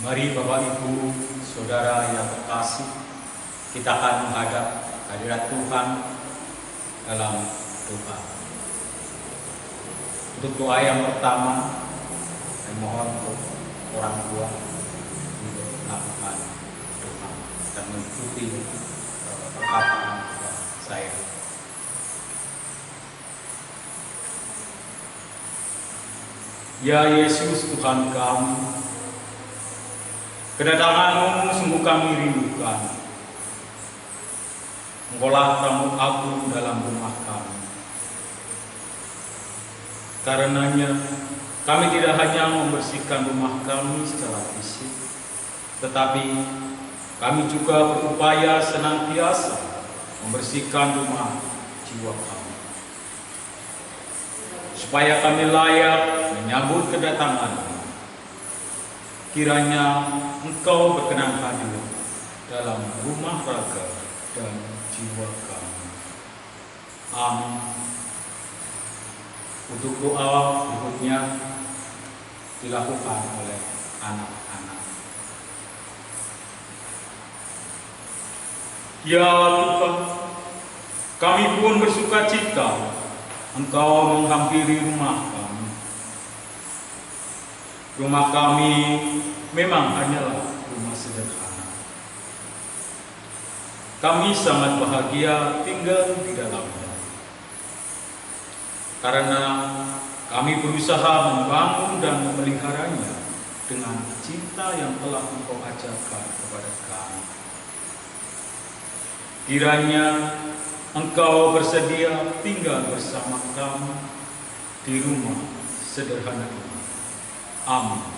Mari Bapak Ibu, Saudara yang terkasih, kita akan menghadap hadirat Tuhan dalam doa. Untuk doa yang pertama, saya mohon untuk orang tua untuk melakukan doa dan mengikuti perkataan saya. Ya Yesus Tuhan kami, kedatangan-Mu sungguh kami rindukan. Engkaulah tamu agung dalam rumah kami. Karenanya, kami tidak hanya membersihkan rumah kami secara fisik, tetapi kami juga berupaya senantiasa membersihkan rumah jiwa kami, supaya kami layak menyambut kedatangan-Mu. Kiranya Engkau berkenan hadir dalam rumah raga dan jiwa kami. Amin. Untuk doa berikutnya dilakukan oleh anak-anak. Ya Tuhan, kami pun bersuka cita Engkau menghampiri rumah kami. Rumah kami memang hanyalah rumah sederhana. Kami sangat bahagia tinggal di dalamnya, karena kami berusaha membangun dan memeliharanya dengan cinta yang telah Engkau ajarkan kepada kami. Kiranya Engkau bersedia tinggal bersama kami di rumah sederhana ini. Amin.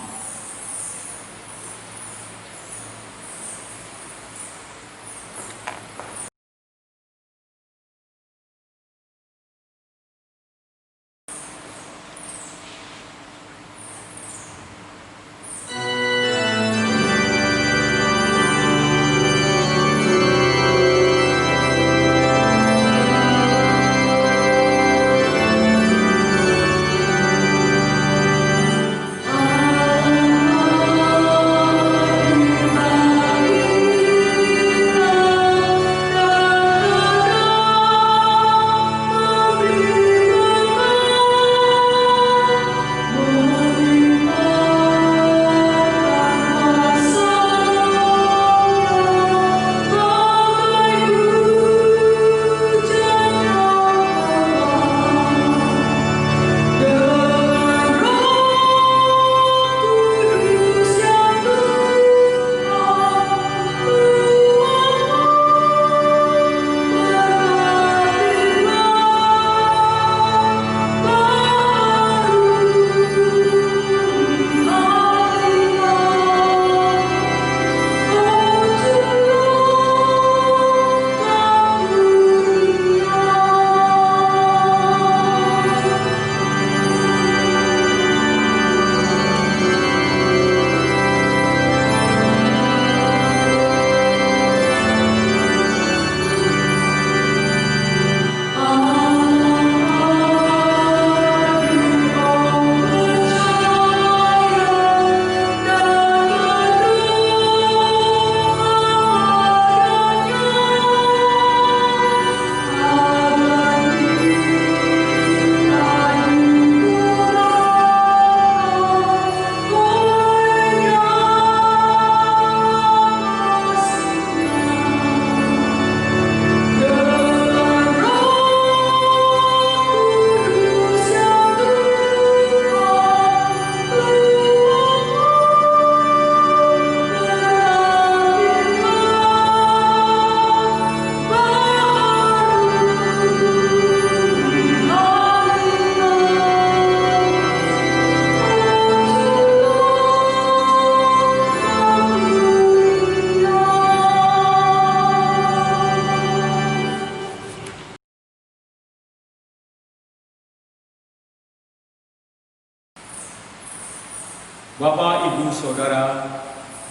Bapak, Ibu, Saudara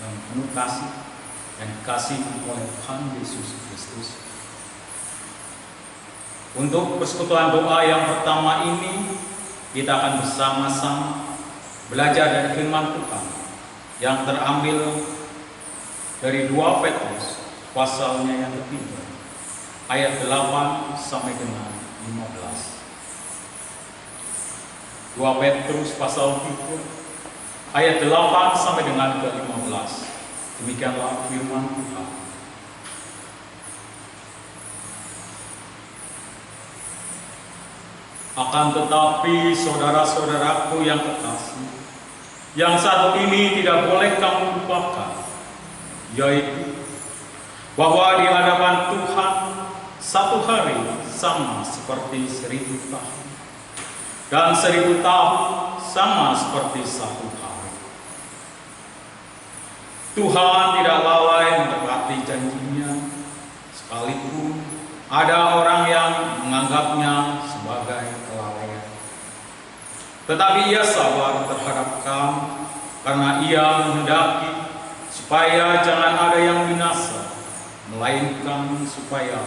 yang penuh kasih dan dikasihi oleh Tuhan Yesus Kristus, untuk persekutuan doa yang pertama ini, kita akan bersama-sama belajar dari firman Tuhan yang terambil dari 2 Petrus pasalnya yang ketiga, ayat 8 sampai dengan 15. 2 Petrus pasal 3 ayat 8 sampai dengan ke 15. Demikianlah firman Tuhan. Akan tetapi saudara-saudaraku yang kekasih, yang satu ini tidak boleh kamu lupakan, yaitu bahwa di hadapan Tuhan satu hari sama seperti 1000 tahun, dan 1000 tahun sama seperti 1 hari. Tuhan tidak lalai menepati janjinya, sekalipun ada orang yang menganggapnya sebagai kelalaian. Tetapi Ia sabar terhadap kamu, karena Ia menghendaki supaya jangan ada yang binasa, melainkan supaya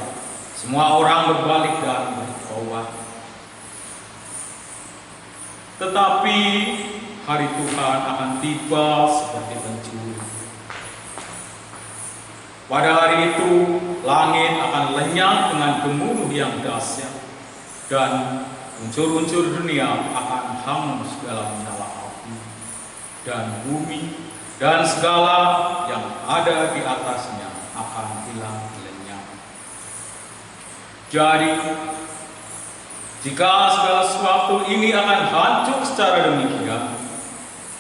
semua orang berbalik dan bertobat. Tetapi hari Tuhan akan tiba seperti pencuri. Pada hari itu, langit akan lenyap dengan gemuruh yang dahsyat, dan unsur-unsur dunia akan hangus dalam nyala api, dan bumi dan segala yang ada di atasnya akan hilang lenyap. Jadi, jika segala sesuatu ini akan hancur secara demikian,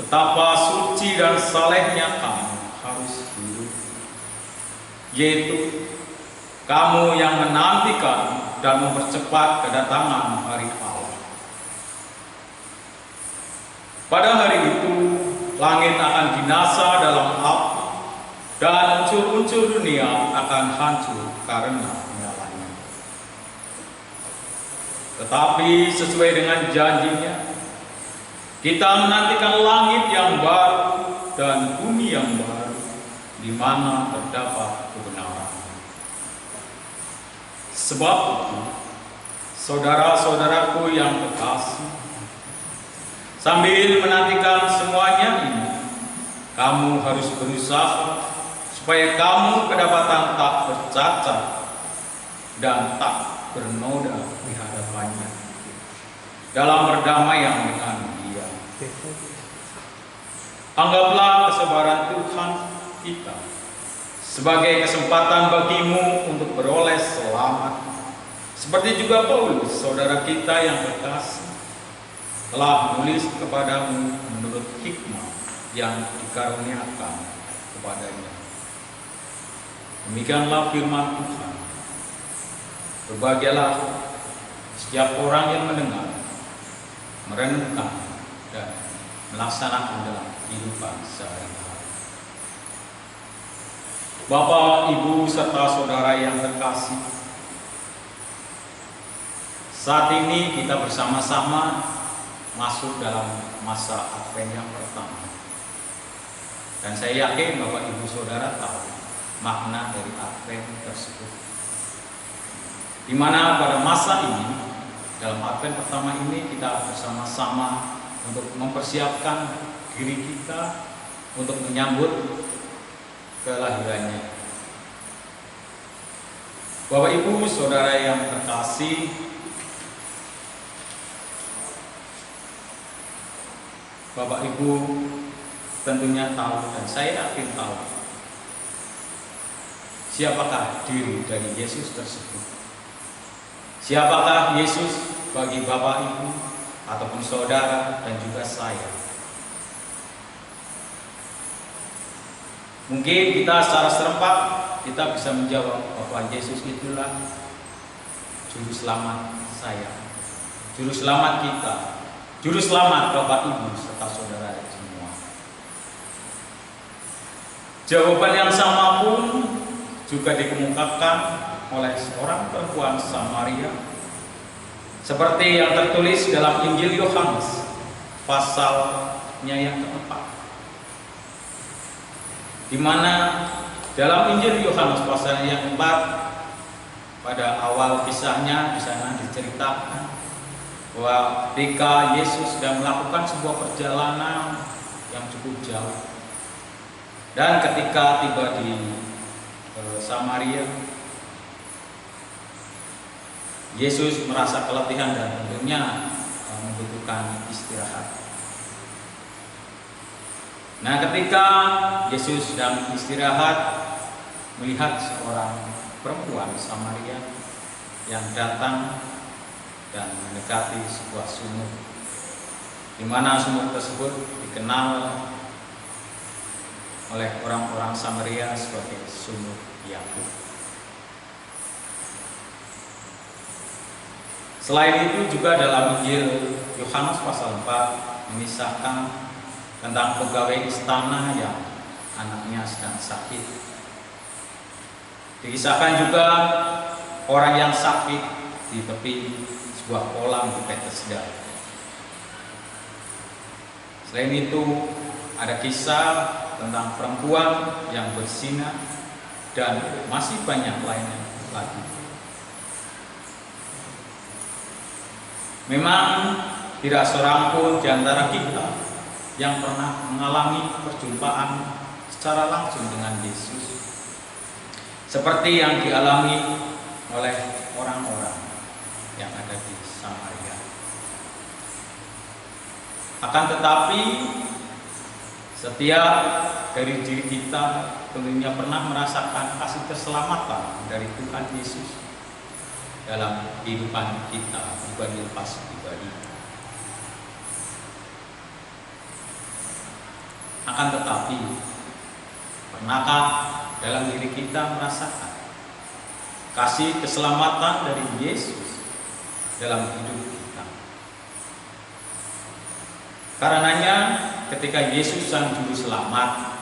betapa suci dan salehnya kamu harus hidup, yaitu kamu yang menantikan dan mempercepat kedatangan hari Allah. Pada hari itu, langit akan binasa dalam api, dan unsur-unsur dunia akan hancur karena nyalanya. Tetapi sesuai dengan janjinya, kita menantikan langit yang baru dan bumi yang baru, di mana terdapat kebenaran. Sebab itu, saudara-saudaraku yang kekasih, sambil menantikan semuanya ini, kamu harus berusaha supaya kamu kedapatan tak bercacat dan tak bernoda di hadapannya dalam perdamaian dengan Dia. Anggaplah kesabaran Tuhan kita sebagai kesempatan bagimu untuk beroleh selamat, seperti juga Paulus, saudara kita yang kekasih, telah menulis kepadamu menurut hikmah yang dikaruniakan kepadanya. Demikianlah firman Tuhan. Berbahagialah setiap orang yang mendengar, merenungkan, dan melaksanakan dalam kehidupan sehari-hari. Bapak, Ibu, serta saudara yang terkasih, saat ini kita bersama-sama masuk dalam masa Advent yang pertama. Dan saya yakin Bapak, Ibu, saudara tahu makna dari Advent tersebut. Di mana pada masa ini, dalam Advent pertama ini, kita bersama-sama untuk mempersiapkan diri kita untuk menyambut kelahirannya. Bapak, Ibu, saudara yang terkasih, Bapak, Ibu tentunya tahu, dan saya yakin tahu, siapakah diri dari Yesus tersebut. Siapakah Yesus bagi Bapak, Ibu, ataupun saudara, dan juga saya. Mungkin kita secara serempak kita bisa menjawab bahwa Yesus itulah juru selamat saya, juru selamat kita, juru selamat Bapak, Ibu, serta saudara semua. Jawaban yang sama pun juga dikemukakan oleh seorang perempuan Samaria, seperti yang tertulis dalam Injil Yohanes pasalnya yang keempat, di mana dalam Injil Yohanes pasal yang keempat, pada awal kisahnya di sana diceritakan bahwa ketika Yesus sedang melakukan sebuah perjalanan yang cukup jauh, Dan ketika tiba di Samaria, Yesus merasa keletihan dan tentunya membutuhkan istirahat. Nah, ketika Yesus sedang istirahat, melihat seorang perempuan Samaria yang datang dan mendekati sebuah sumur, di mana sumur tersebut dikenal oleh orang-orang Samaria sebagai sumur Yakub. Selain itu juga dalam Injil Yohanes pasal 4 mengisahkan tentang pegawai istana yang anaknya sedang sakit. Dikisahkan juga orang yang sakit di tepi sebuah kolam di Bethesda. Selain itu ada kisah tentang perempuan yang berzina dan masih banyak lainnya lagi. Memang tidak seorang pun di antara kita yang pernah mengalami perjumpaan secara langsung dengan Yesus seperti yang dialami oleh orang-orang yang ada di Samaria. Akan tetapi setiap dari diri kita tentunya pernah merasakan kasih keselamatan dari Tuhan Yesus dalam kehidupan kita pribadi. Akan tetapi, pernahkah dalam diri kita merasakan kasih keselamatan dari Yesus dalam hidup kita? Karenanya, ketika Yesus Sang Juru Selamat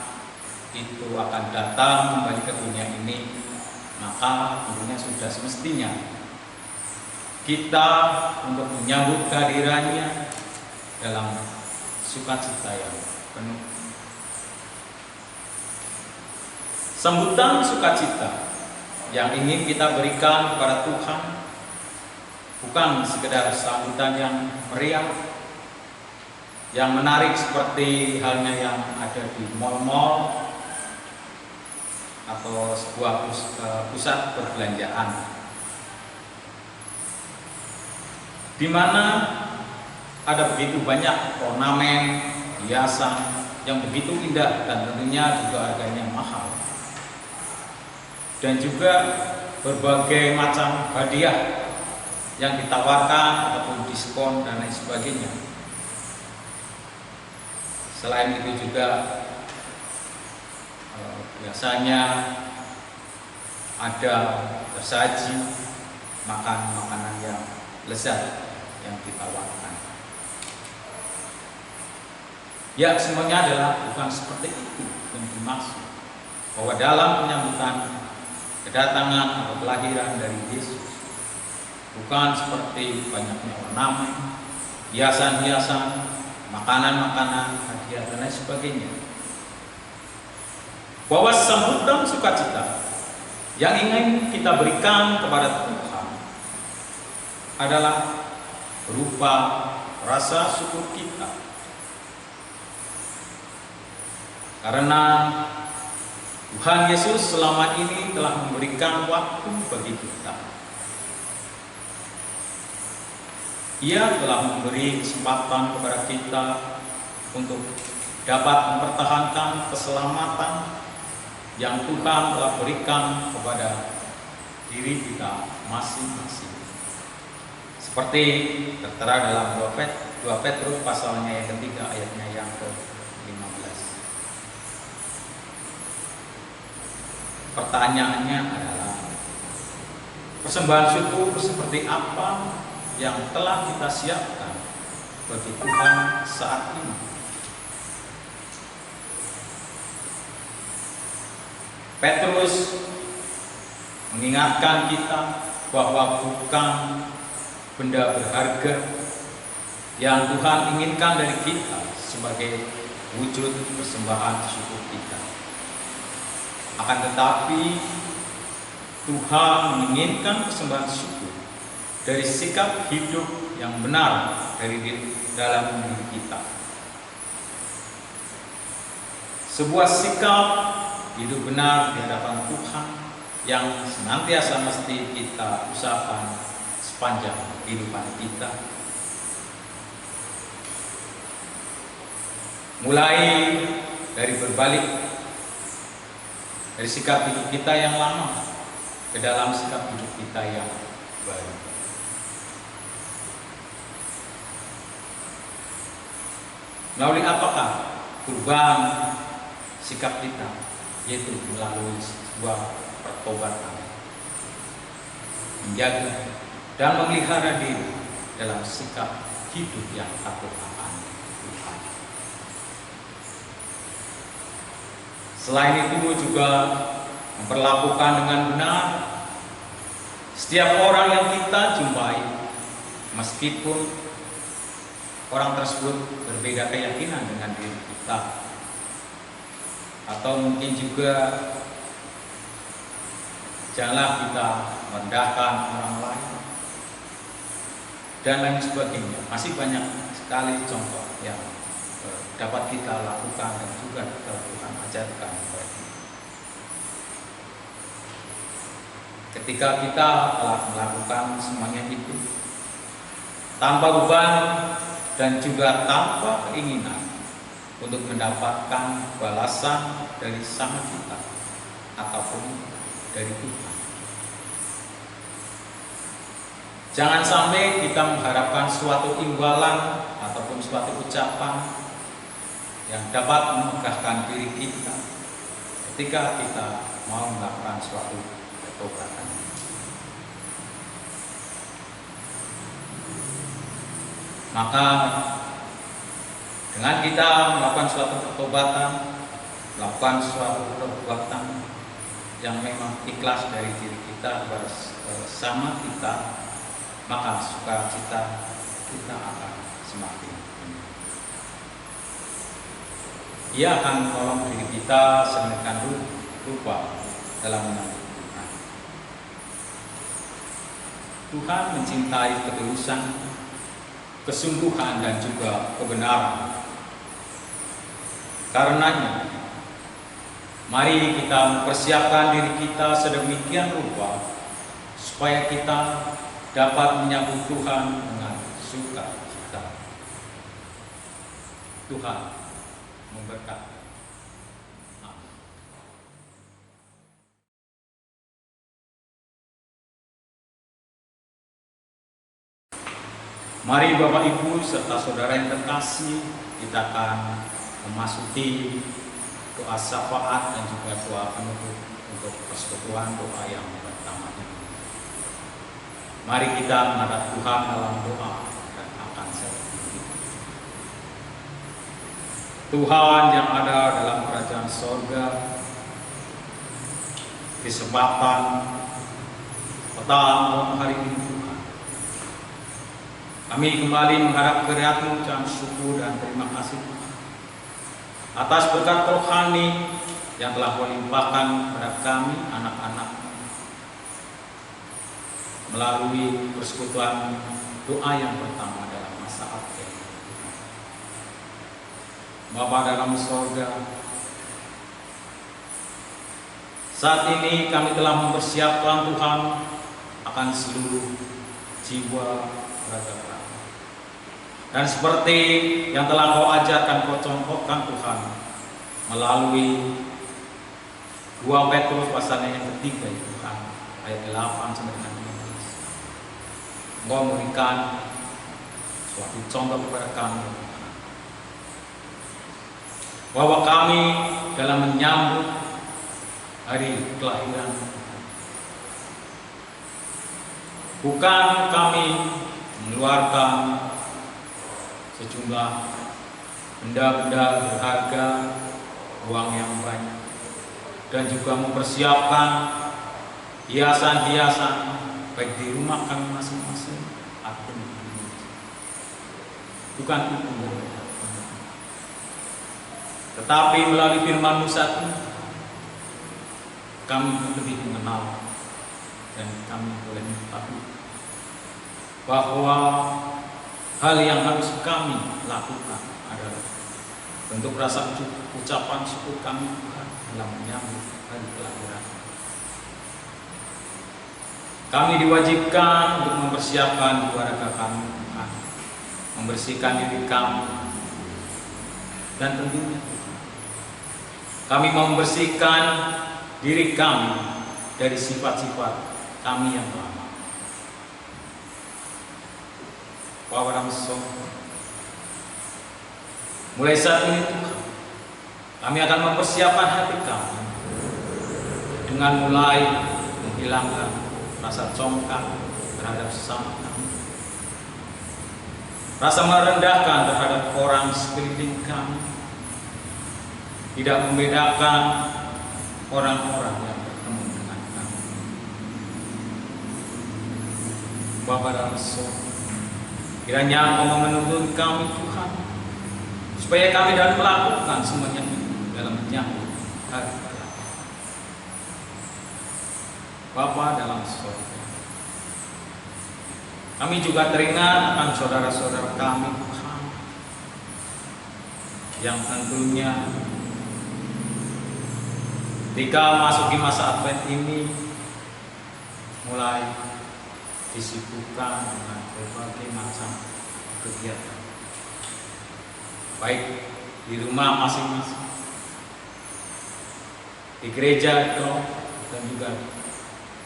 itu akan datang kembali ke dunia ini, maka tentunya sudah semestinya kita untuk menyambut kehadirannya dalam sukacita yang penuh. Sambutan sukacita yang ingin kita berikan kepada Tuhan bukan sekedar sambutan yang meriah, yang menarik seperti halnya yang ada di mal-mal atau sebuah pusat perbelanjaan, di mana ada begitu banyak ornamen, hiasan yang begitu indah dan tentunya juga harganya mahal, dan juga berbagai macam hadiah yang ditawarkan ataupun diskon dan lain sebagainya. Selain itu juga biasanya ada tersaji makanan yang lezat yang ditawarkan. Ya, semuanya adalah bukan seperti itu yang dimaksud, bahwa dalam penyambutan kedatangan atau kelahiran dari Yesus bukan seperti banyaknya ornamen, hiasan-hiasan, makanan-makanan, hadiah dan lain sebagainya. Bahwa sambutan sukacita yang ingin kita berikan kepada Tuhan adalah berupa rasa syukur kita, karena Tuhan Yesus selama ini telah memberikan waktu bagi kita. Ia telah memberi kesempatan kepada kita untuk dapat mempertahankan keselamatan yang Tuhan telah berikan kepada diri kita masing-masing. Seperti tertera dalam 2 Petrus pasalnya yang ketiga ayatnya yang ke-15. Pertanyaannya adalah, persembahan syukur seperti apa yang telah kita siapkan bagi Tuhan saat ini? Petrus mengingatkan kita bahwa bukan benda berharga yang Tuhan inginkan dari kita sebagai wujud persembahan syukur kita. Akan tetapi Tuhan menginginkan persembahan syukur dari sikap hidup yang benar dari dalam diri kita. sebuah sikap hidup benar di hadapan Tuhan yang senantiasa mesti kita usahakan sepanjang kehidupan kita. Mulai dari berbalik dari sikap hidup kita yang lama ke dalam sikap hidup kita yang baru. Melalui apakah perubahan sikap kita? Yaitu melalui sebuah pertobatan, menjaga dan memelihara diri dalam sikap hidup yang takut akan Tuhan. Selain itu juga memperlakukan dengan benar setiap orang yang kita jumpai, meskipun orang tersebut berbeda keyakinan dengan diri kita, atau mungkin juga janganlah kita merendahkan orang lain dan lain sebagainya. Masih banyak sekali contoh yang dapat kita lakukan dan juga Tuhan ajarkan kepada kita. Ketika kita telah melakukan semuanya itu tanpa beban dan juga tanpa keinginan untuk mendapatkan balasan dari Sang kita ataupun dari Tuhan. Jangan sampai kita mengharapkan suatu imbalan ataupun suatu ucapan yang dapat memegahkan diri kita ketika kita mau melakukan suatu pertobatan. Maka dengan kita melakukan suatu pertobatan, melakukan suatu perbuatan yang memang ikhlas dari diri kita kepada sama kita, maka sukacita kita akan semakin tinggi. Ia akan menolong diri kita sedemikian rupa dalam menanggung Tuhan. Tuhan mencintai ketulusan, kesungguhan dan juga kebenaran. Karenanya, mari kita mempersiapkan diri kita sedemikian rupa supaya kita dapat menyambut Tuhan dengan sukacita. Tuhan memberkati. Mari Bapak Ibu serta saudara yang terkasih, kita akan memasuki doa syafaat dan juga doa penutup untuk persekutuan doa yang pertama ini. Mari kita menghadap Tuhan dalam doa dan akan seperti ini. Tuhan yang ada dalam kerajaan sorga, kesempatan petang hari ini Tuhan, kami kembali menghadap kehadirat-Mu dan syukur dan terima kasih atas berkat rohani yang telah Kau limpahkan kepada kami anak-anak melalui persekutuan doa yang pertama dalam masa Advent. Bapa dalam sorga, saat ini kami telah mempersiapkan Tuhan akan seluruh jiwa raga kami. Dan seperti yang telah Kau ajarkan, Kau contohkan Tuhan melalui 2 Petrus pasalnya yang ketiga Tuhan, ayat 8 sampai dengan 15. Kau memberikan suatu contoh kepada kami bahwa kami dalam menyambut hari kelahiran bukan kami mengeluarkan sejumlah benda-benda berharga, uang yang banyak, dan juga mempersiapkan hiasan-hiasan baik di rumah kami masing-masing ataupun di dunia. Bukan itu, tetapi melalui firman-Mu saat ini kami lebih mengenal dan kami boleh mengetahui bahwa hal yang harus kami lakukan adalah bentuk rasa ucapan syukur kami Tuhan dalam menyambut hari kelahiran. Kami diwajibkan untuk mempersiapkan keluarga kami Tuhan, membersihkan diri kami, dan tentunya kami membersihkan diri kami dari sifat-sifat kami yang lama. Mulai saat ini Tuhan, kami akan mempersiapkan hati kami dengan mulai menghilangkan rasa congkak terhadap sesama kami, rasa merendahkan terhadap orang sekeliling kami, tidak membedakan orang-orang yang bertemu dengan kami. Bapa dalam surga, kiranya Engkau menuntun kami Tuhan, supaya kami dapat melakukan semuanya dalam menyambut hari kelahiran. Bapa dalam surga, kami juga teringat akan saudara-saudara kami Tuhan, yang tentunya ketika masuki masa Advent ini mulai disibukkan dengan berbagai macam kegiatan, baik di rumah masing-masing, di gereja itu, dan juga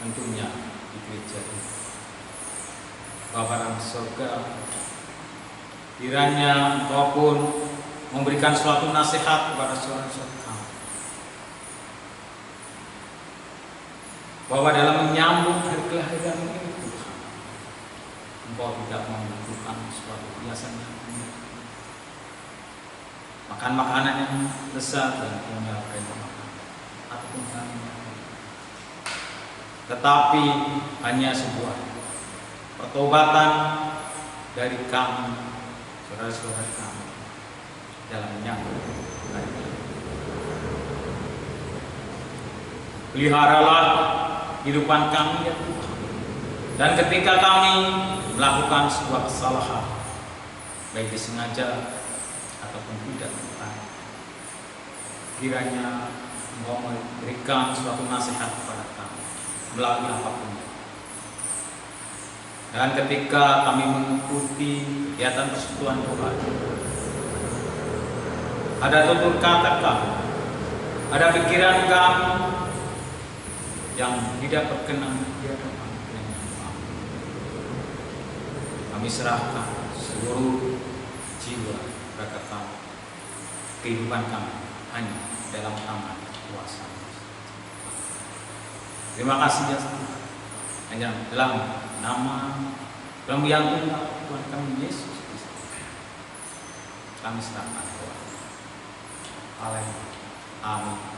tentunya di gereja itu. Bapa dalam surga, kiranya Engkau pun memberikan suatu nasihat kepada saudara-saudara kami, bahwa dalam menyambut hari kelahiran ini Tuhan, Engkau tidak membutuhkan suatu hiasan yang indah, makan makanan yang lezat dan punya makan ataupun kami, tetapi hanya sebuah pertobatan dari kami, saudara-saudara kami, dalam menyambut hari ini. Peliharalah kehidupan kami ya Tuhan, dan ketika kami melakukan sebuah kesalahan, baik disengaja ataupun tidak Tuhan, kiranya Engkau memberikan suatu nasihat kepada kami melalui apapun. Dan ketika kami mengikuti kegiatan persekutuan Tuhan, ada tutur kata kami, ada pikiran kami yang tidak berkenan di hadapan Tuhan, kami serahkan seluruh jiwa, raga kami, kehidupan kami hanya dalam tangan kuasa. Terima kasih ya Tuhan, hanya dalam nama dalam yang Tuhan kami Yesus Kristus kami serahkan Tuhan. Amin.